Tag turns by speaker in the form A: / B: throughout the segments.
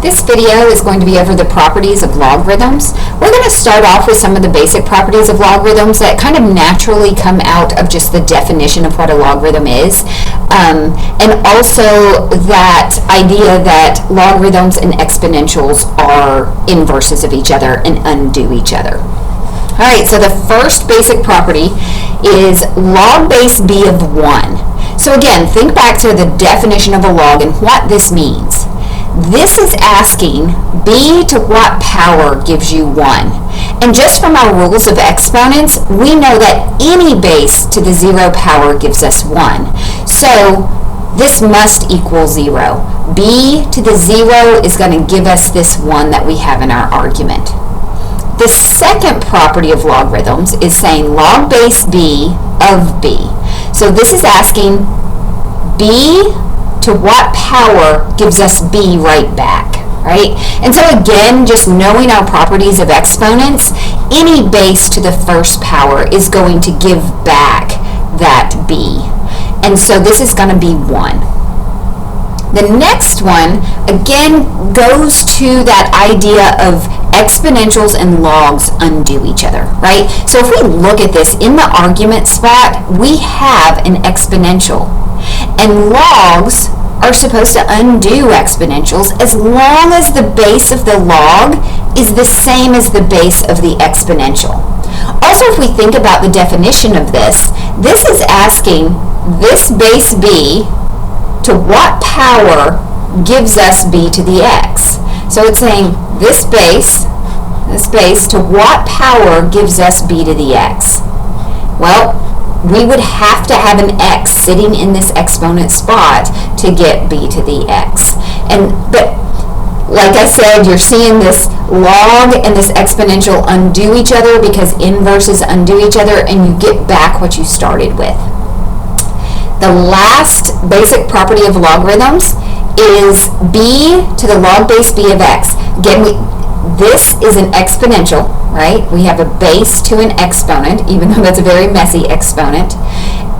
A: This video is going to be over the properties of logarithms. We're going to start off with some of the basic properties of logarithms that kind of naturally come out of just the definition of what a logarithm is, and also that idea that logarithms and exponentials are inverses of each other and undo each other. All right, so the first basic property is log base b of 1. So again, think back to the definition of a log and what this means. This is asking b to what power gives you 1. And just from our rules of exponents, we know that any base to the 0 power gives us 1. So this must equal 0. B to the 0 is going to give us this 1 that we have in our argument. The second property of logarithms is saying log base b of b. So this is asking b to what power gives us b right back, right? And so again, just knowing our properties of exponents, any base to the first power is going to give back that b. And so this is going to be 1. The next one, again, goes to that idea of exponentials and logs undo each other, right? So if we look at this, in the argument spot, we have an exponential. And logs are supposed to undo exponentials as long as the base of the log is the same as the base of the exponential. Also, if we think about the definition of this, this is asking this base b to what power gives us b to the x. So it's saying this base to what power gives us b to the x. Well, we would have to have an x sitting in this exponent spot to get b to the x. But like I said, you're seeing this log and this exponential undo each other because inverses undo each other, and you get back what you started with. The last basic property of logarithms is b to the log base b of x. Again, this is an exponential, right? We have a base to an exponent, even though that's a very messy exponent.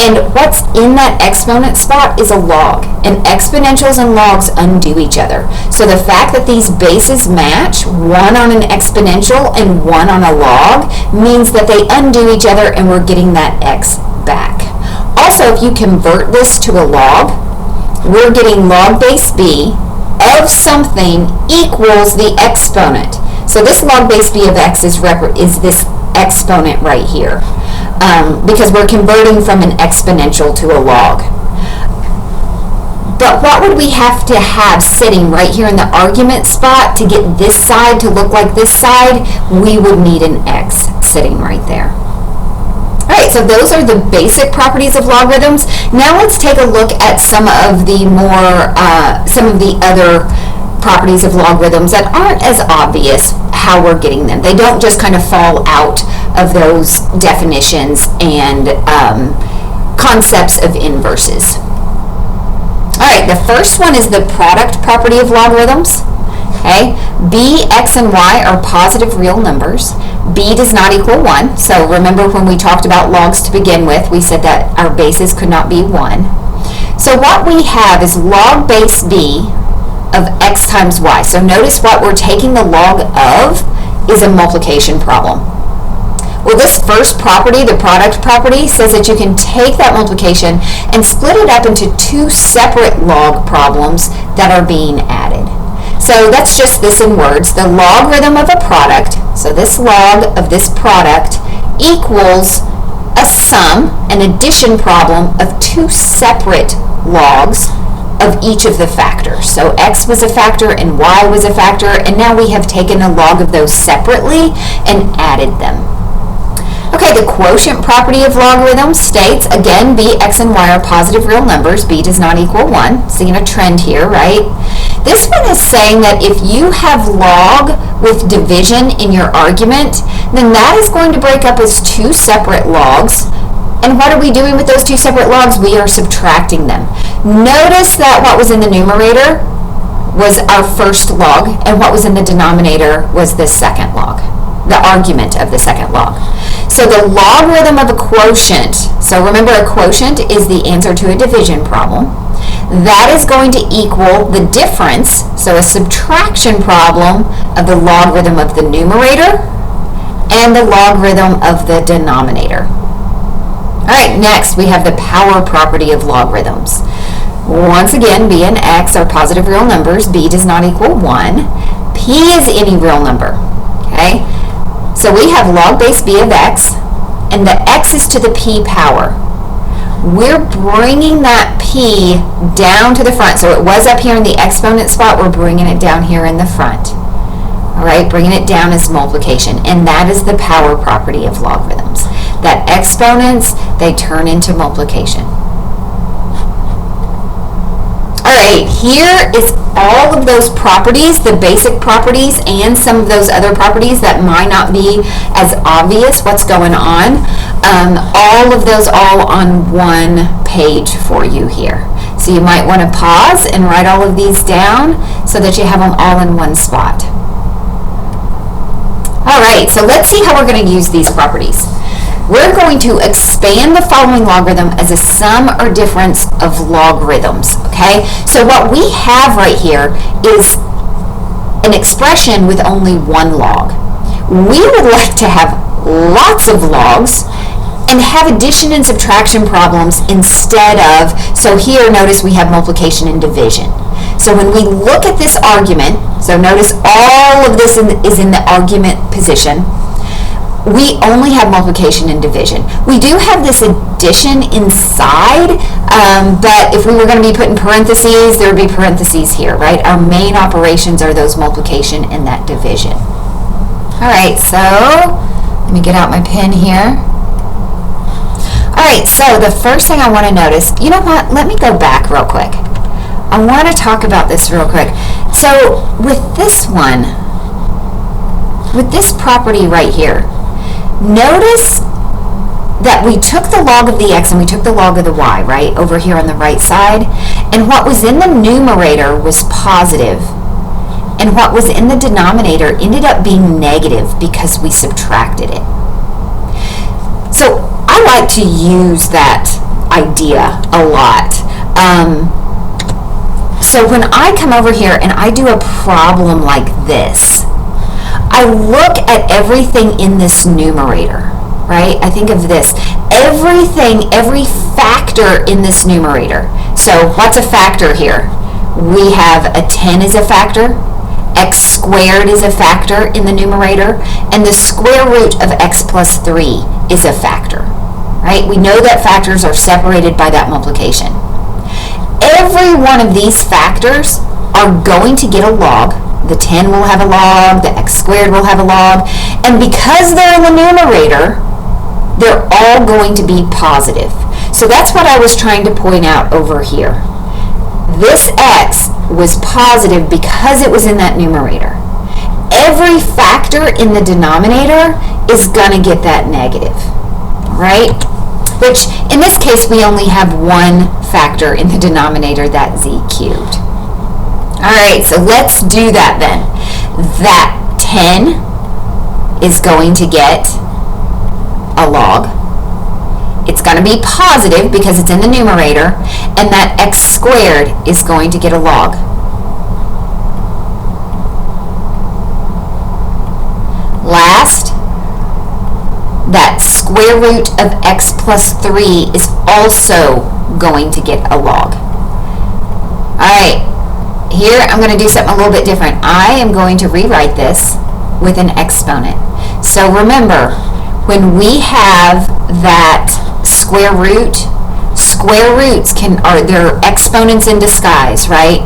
A: And what's in that exponent spot is a log. And exponentials and logs undo each other. So the fact that these bases match, one on an exponential and one on a log, means that they undo each other and we're getting that x back. Also, if you convert this to a log, we're getting log base b of something equals the exponent. So this log base b of x is this exponent right here, because we're converting from an exponential to a log. But what would we have to have sitting right here in the argument spot to get this side to look like this side? We would need an x sitting right there. Alright, so those are the basic properties of logarithms. Now let's take a look at some of the other properties of logarithms that aren't as obvious how we're getting them. They don't just kind of fall out of those definitions and concepts of inverses. Alright, the first one is the product property of logarithms. Okay, b, x, and y are positive real numbers. B does not equal 1. So remember when we talked about logs to begin with, we said that our bases could not be 1. So what we have is log base b of x times y. So notice what we're taking the log of is a multiplication problem. Well, this first property, the product property, says that you can take that multiplication and split it up into two separate log problems that are being added. So that's just this in words. The logarithm of a product, so this log of this product, equals a sum, an addition problem of two separate logs of each of the factors. So x was a factor and y was a factor, and now we have taken a log of those separately and added them. Okay, the quotient property of logarithms states, again, b, x, and y are positive real numbers. B does not equal 1. Seeing a trend here, right? This one is saying that if you have log with division in your argument, then that is going to break up as two separate logs. And what are we doing with those two separate logs? We are subtracting them. Notice that what was in the numerator was our first log, and what was in the denominator was this second log. the argument of the second log. So the logarithm of a quotient, so remember a quotient is the answer to a division problem, that is going to equal the difference, so a subtraction problem of the logarithm of the numerator and the logarithm of the denominator. All right, next we have the power property of logarithms. Once again, b and x are positive real numbers. B does not equal 1. P is any real number. Okay? So we have log base b of x, and the x is to the p power. We're bringing that p down to the front. So it was up here in the exponent spot. We're bringing it down here in the front. All right, bringing it down as multiplication. And that is the power property of logarithms. That exponents, they turn into multiplication. All right, here is all of those properties, the basic properties, and some of those other properties that might not be as obvious what's going on. All of those all on one page for you here. So you might want to pause and write all of these down so that you have them all in one spot. All right, so let's see how we're going to use these properties. We're going to expand the following logarithm as a sum or difference of logarithms, okay? So what we have right here is an expression with only one log. We would like to have lots of logs and have addition and subtraction problems instead of, so here notice we have multiplication and division. So when we look at this argument, so notice all of this is in the argument position, we only have multiplication and division. We do have this addition inside, but if we were going to be put in parentheses, there would be parentheses here, right? Our main operations are those multiplication and that division. All right, so let me get out my pen here. All right, so the first thing I want to notice, you know what? Let me go back real quick. I want to talk about this real quick. So with this one, with this property right here, notice that we took the log of the x and we took the log of the y, right, over here on the right side, and what was in the numerator was positive, and what was in the denominator ended up being negative because we subtracted it. So I like to use that idea a lot. So when I come over here and I do a problem like this, I look at everything in this numerator, right? I think of this. Everything, every factor in this numerator. So what's a factor here? We have a 10 is a factor, x squared is a factor in the numerator, and the square root of x plus 3 is a factor, right? We know that factors are separated by that multiplication. Every one of these factors are going to get a log. The 10 will have a log, the x squared will have a log, and because they're in the numerator, they're all going to be positive. So that's what I was trying to point out over here. This x was positive because it was in that numerator. Every factor in the denominator is going to get that negative, right? Which, in this case, we only have one factor in the denominator, that z cubed. All right, so let's do that then. That 10 is going to get a log. It's going to be positive because it's in the numerator, and that x squared is going to get a log. Last, that square root of x plus 3 is also going to get a log. All right. Here, I'm going to do something a little bit different. I am going to rewrite this with an exponent. So remember, when we have that square root, square roots they're exponents in disguise, right?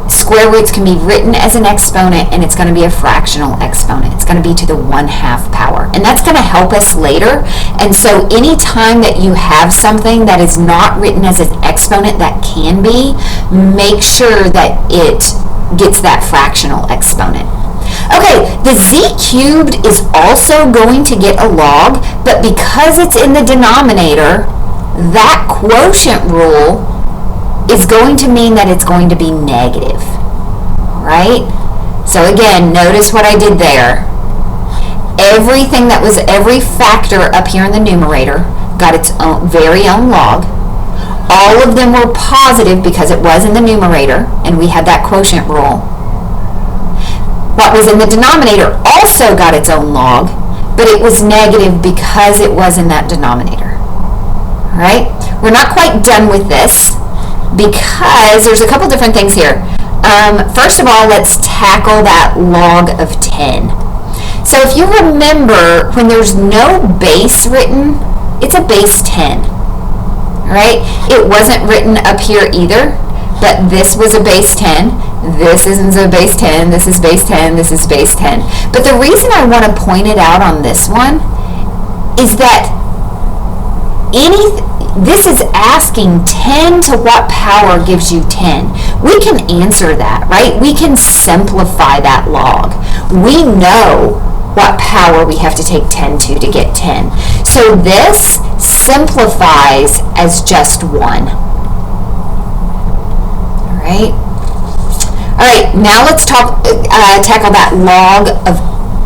A: Square roots can be written as an exponent, and it's going to be a fractional exponent. It's going to be to the 1/2 power. And that's going to help us later. And so any time that you have something that is not written as an exponent that can be, make sure that it gets that fractional exponent. Okay, the z cubed is also going to get a log, but because it's in the denominator, that quotient rule is going to mean that it's going to be negative, right? So again, notice what I did there. everything that was every factor up here in the numerator got its own very own log. All of them were positive because it was in the numerator, and we had that quotient rule. What was in the denominator also got its own log, but it was negative because it was in that denominator. All right? We're not quite done with this because there's a couple different things here. First of all, let's tackle that log of 10. So if you remember, when there's no base written, it's a base 10. All right? It wasn't written up here either, but this was a base 10. This isn't a base 10. This is base 10. This is base 10. But the reason I want to point it out on this one is that this is asking 10 to what power gives you 10. We can answer that, right? We can simplify that log. We know what power we have to take 10 to get 10. So this simplifies as just 1. All right? All right, now let's tackle that log of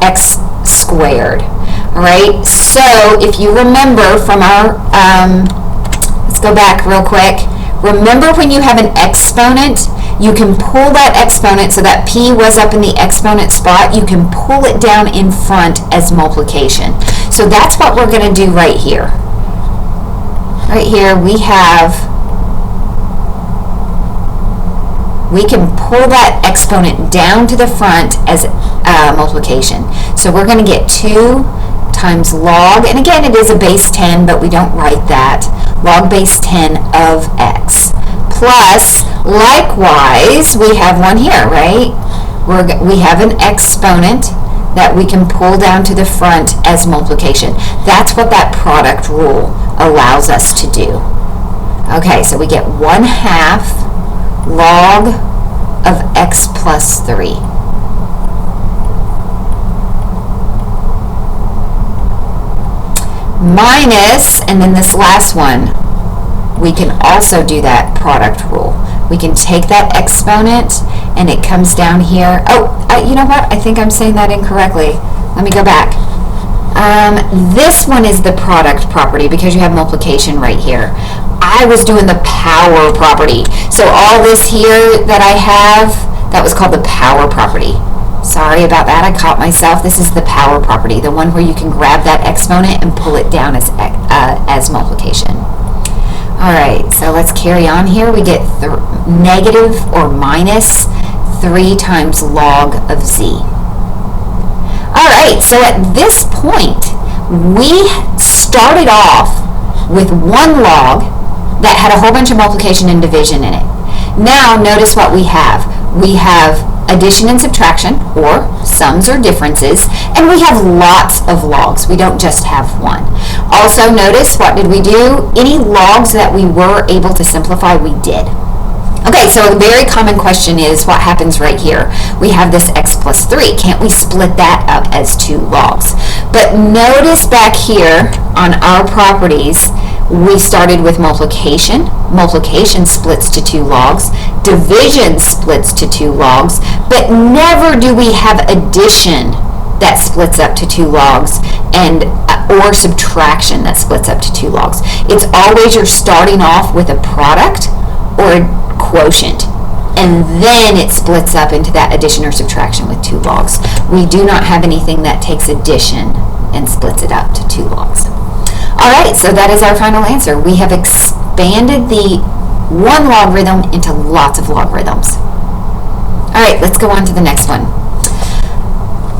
A: x squared. All right, so if you remember from our, let's go back real quick. Remember when you have an exponent, you can pull that exponent, so that p was up in the exponent spot, you can pull it down in front as multiplication. So that's what we're going to do right here. Right here we can pull that exponent down to the front as multiplication. So we're going to get 2 times log, and again it is a base 10, but we don't write that, log base 10 of x, plus, likewise, we have one here, right? We have an exponent that we can pull down to the front as multiplication. That's what that product rule allows us to do. Okay, so we get 1/2 log of x plus 3. Minus, and then this last one, we can also do that product rule. We can take that exponent and it comes down here. Oh, you know what? I think I'm saying that incorrectly. Let me go back. This one is the product property because you have multiplication right here. I was doing the power property. So all this here that I have, that was called the power property. Sorry about that, I caught myself. This is the power property, the one where you can grab that exponent and pull it down as multiplication. All right, so let's carry on here. We get negative or minus 3 times log of z. All right, so at this point, we started off with one log that had a whole bunch of multiplication and division in it. Now, notice what we have. We have addition and subtraction, or sums or differences, and we have lots of logs. We don't just have one. Also, notice, what did we do? Any logs that we were able to simplify, we did. Okay, so a very common question is, what happens right here? We have this x plus 3. Can't we split that up as 2 logs? But notice back here on our properties, we started with multiplication. Multiplication splits to 2 logs. Division splits to 2 logs. But never do we have addition that splits up to 2 logs or subtraction that splits up to 2 logs. It's always you're starting off with a product or a quotient, and then it splits up into that addition or subtraction with 2 logs. We do not have anything that takes addition and splits it up to 2 logs. All right, so that is our final answer. We have expanded the one logarithm into lots of logarithms. All right, let's go on to the next one.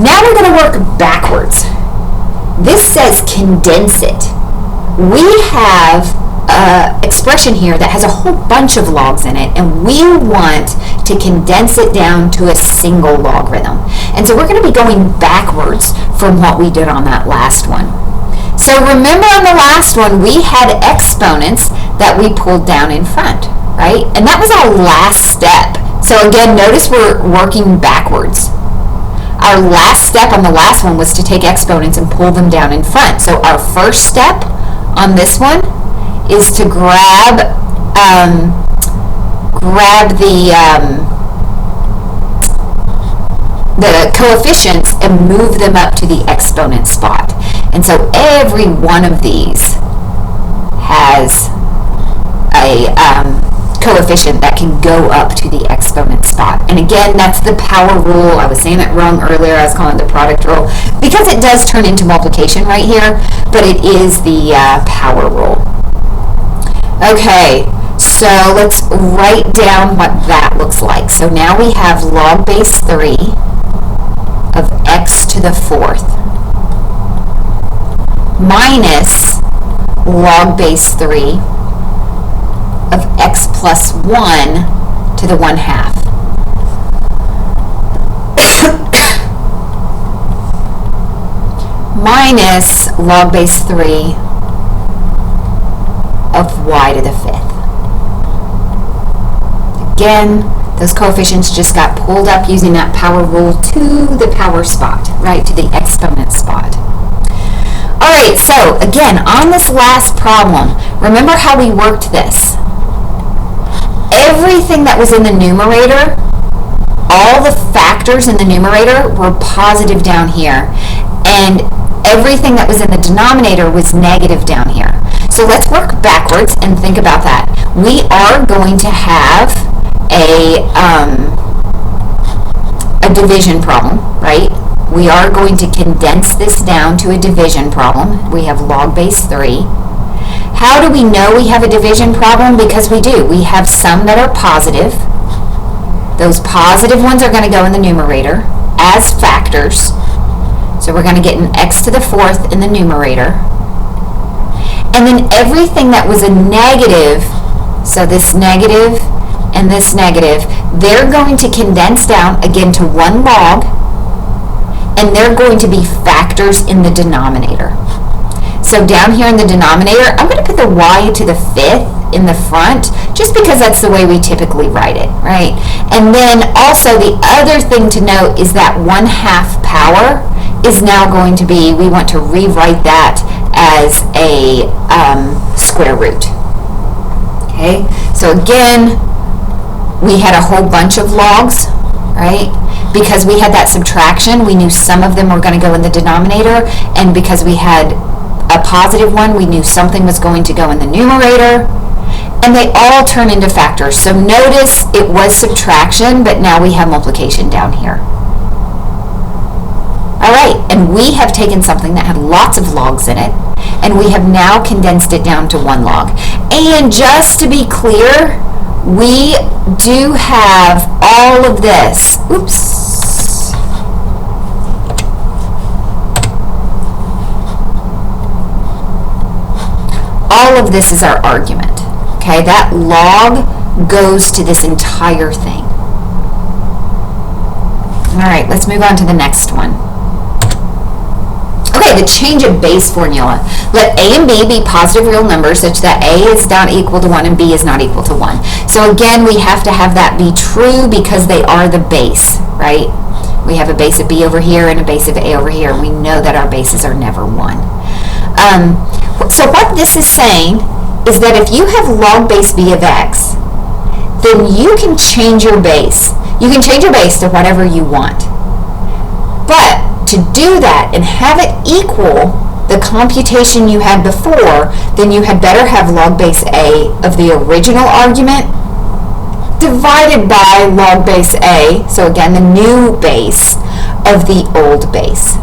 A: Now we're going to work backwards. This says condense it. We have an expression here that has a whole bunch of logs in it, and we want to condense it down to a single logarithm. And so we're going to be going backwards from what we did on that last one. So remember on the last one, we had exponents that we pulled down in front, right? And that was our last step. So again, notice we're working backwards. Our last step on the last one was to take exponents and pull them down in front. So our first step on this one is to grab the coefficients and move them up to the exponent spot. And so every one of these has a coefficient that can go up to the exponent spot. And again, that's the power rule. I was saying that wrong earlier. I was calling it the product rule because it does turn into multiplication right here, but it is the power rule. Okay, so let's write down what that looks like. So now we have log base 3 of x to the 4th minus log base 3 of x plus 1 to the 1/2. Minus log base 3 of y to the 5th. Again, those coefficients just got pulled up using that power rule to the power spot, right, to the exponent spot. All right, so again, on this last problem, remember how we worked this. Everything that was in the numerator, all the factors in the numerator were positive down here, and everything that was in the denominator was negative down here. So let's work backwards and think about that. We are going to have a division problem, right? We are going to condense this down to a division problem. We have log base 3. How do we know we have a division problem? Because we do. We have some that are positive. Those positive ones are going to go in the numerator as factors. So we're going to get an x to the 4th in the numerator. And then everything that was a negative, so this negative and this negative, they're going to condense down again to one log, and they're going to be factors in the denominator. So down here in the denominator, I'm going to put the y to the 5th in the front, just because that's the way we typically write it, right? And then also the other thing to note is that 1/2 power is now going to be, we want to rewrite that as a square root. Okay, so again, we had a whole bunch of logs, right? Because we had that subtraction, we knew some of them were going to go in the denominator, and because we had a positive one, we knew something was going to go in the numerator, and they all turn into factors. So notice it was subtraction, but now we have multiplication down here. All right, and we have taken something that had lots of logs in it, and we have now condensed it down to one log. And just to be clear, we do have all of this. Oops. All of this is our argument. Okay, that log goes to this entire thing. All right, let's move on to the next one. Okay, the change of base formula. Let a and b be positive real numbers such that a is not equal to 1 and b is not equal to 1. So again, we have to have that be true because they are the base, right? We have a base of b over here and a base of a over here. We know that our bases are never 1. So what this is saying is that if you have log base b of x, then you can change your base. You can change your base to whatever you want. But to do that and have it equal the computation you had before, then you had better have log base a of the original argument divided by log base a, so again the new base, of the old base.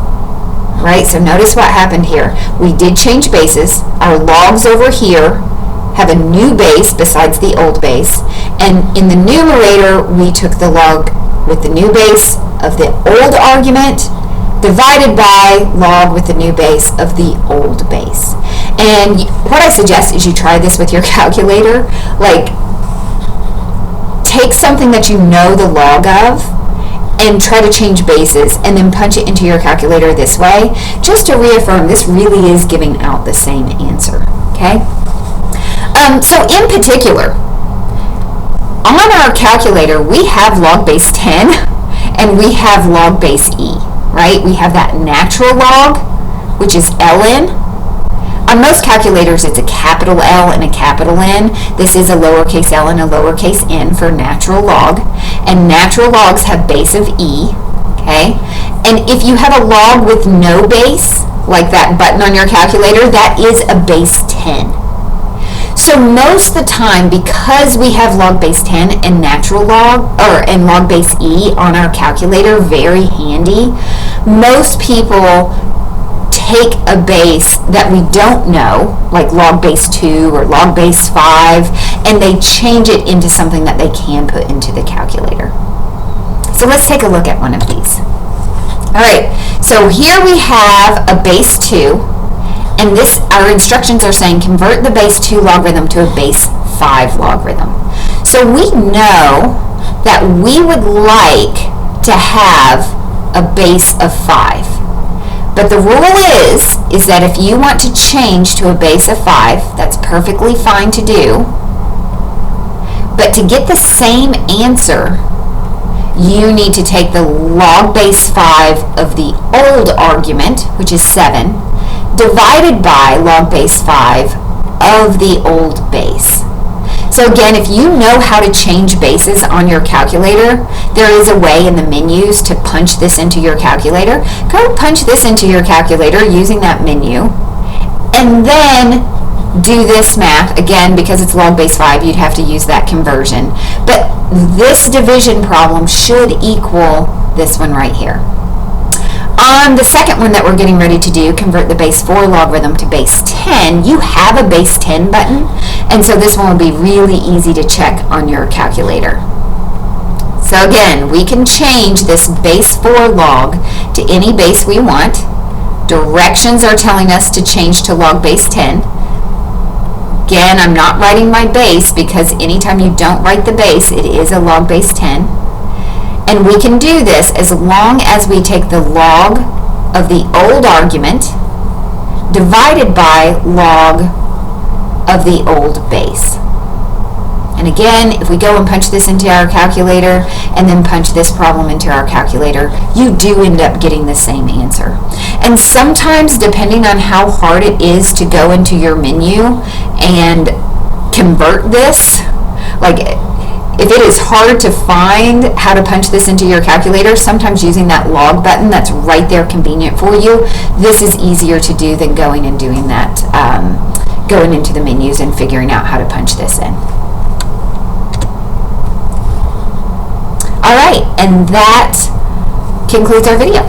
A: Right, so notice what happened here. We did change bases. Our logs over here have a new base besides the old base, and in the numerator we took the log with the new base of the old argument divided by log with the new base of the old base. And what I suggest is you try this with your calculator. Like, take something that you know the log of and try to change bases and then punch it into your calculator this way, just to reaffirm this really is giving out the same answer. Okay? So in particular, on our calculator we have log base 10 and we have log base e, right? We have that natural log, which is ln. On most calculators it's a capital L and a capital N. This is a lowercase l and a lowercase n for natural log, and natural logs have base of e. okay? And if you have a log with no base, like that button on your calculator, that is a base 10. So most of the time, because we have log base 10 and natural log, and log base E on our calculator, very handy, most people take a base that we don't know, like log base 2 or log base 5, and they change it into something that they can put into the calculator. So let's take a look at one of these. All right, so here we have a base 2, and our instructions are saying convert the base 2 logarithm to a base 5 logarithm. So we know that we would like to have a base of 5. But the rule is that if you want to change to a base of 5, that's perfectly fine to do. But to get the same answer, you need to take the log base 5 of the old argument, which is 7, divided by log base 5 of the old base. So again, if you know how to change bases on your calculator, there is a way in the menus to punch this into your calculator. Go punch this into your calculator using that menu, and then do this math. Again, because it's log base 5, you'd have to use that conversion. But this division problem should equal this one right here. On the second one that we're getting ready to do, convert the base 4 logarithm to base 10, you have a base 10 button, and so this one will be really easy to check on your calculator. So again, we can change this base 4 log to any base we want. Directions are telling us to change to log base 10. Again, I'm not writing my base because anytime you don't write the base, it is a log base 10. And we can do this as long as we take the log of the old argument divided by log of the old base. And again, if we go and punch this into our calculator and then punch this problem into our calculator, you do end up getting the same answer. And sometimes, depending on how hard it is to go into your menu and convert this, like if it is hard to find how to punch this into your calculator, sometimes using that log button that's right there convenient for you, this is easier to do than going and doing that, going into the menus and figuring out how to punch this in. All right, and that concludes our video.